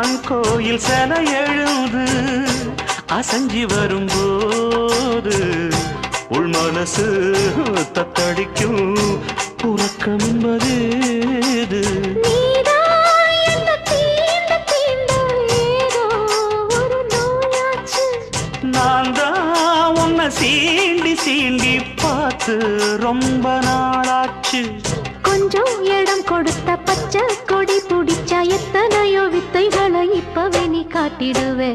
அம்மன் கோயில் சிலை எழுது அசஞ்சி வரும்போது உள் மனசு தத்தடிக்கும் உறக்கம் என்பது நான் தான் உன்னை சீண்டி சீண்டி பார்த்து ரொம்ப நாளாச்சு. கொஞ்சம் இடம் கொடுத்த பச்சை கொடி பிடிச்சா எத்தனையோ வித்தைகளை இப்பவே நீ காட்டிடுவே.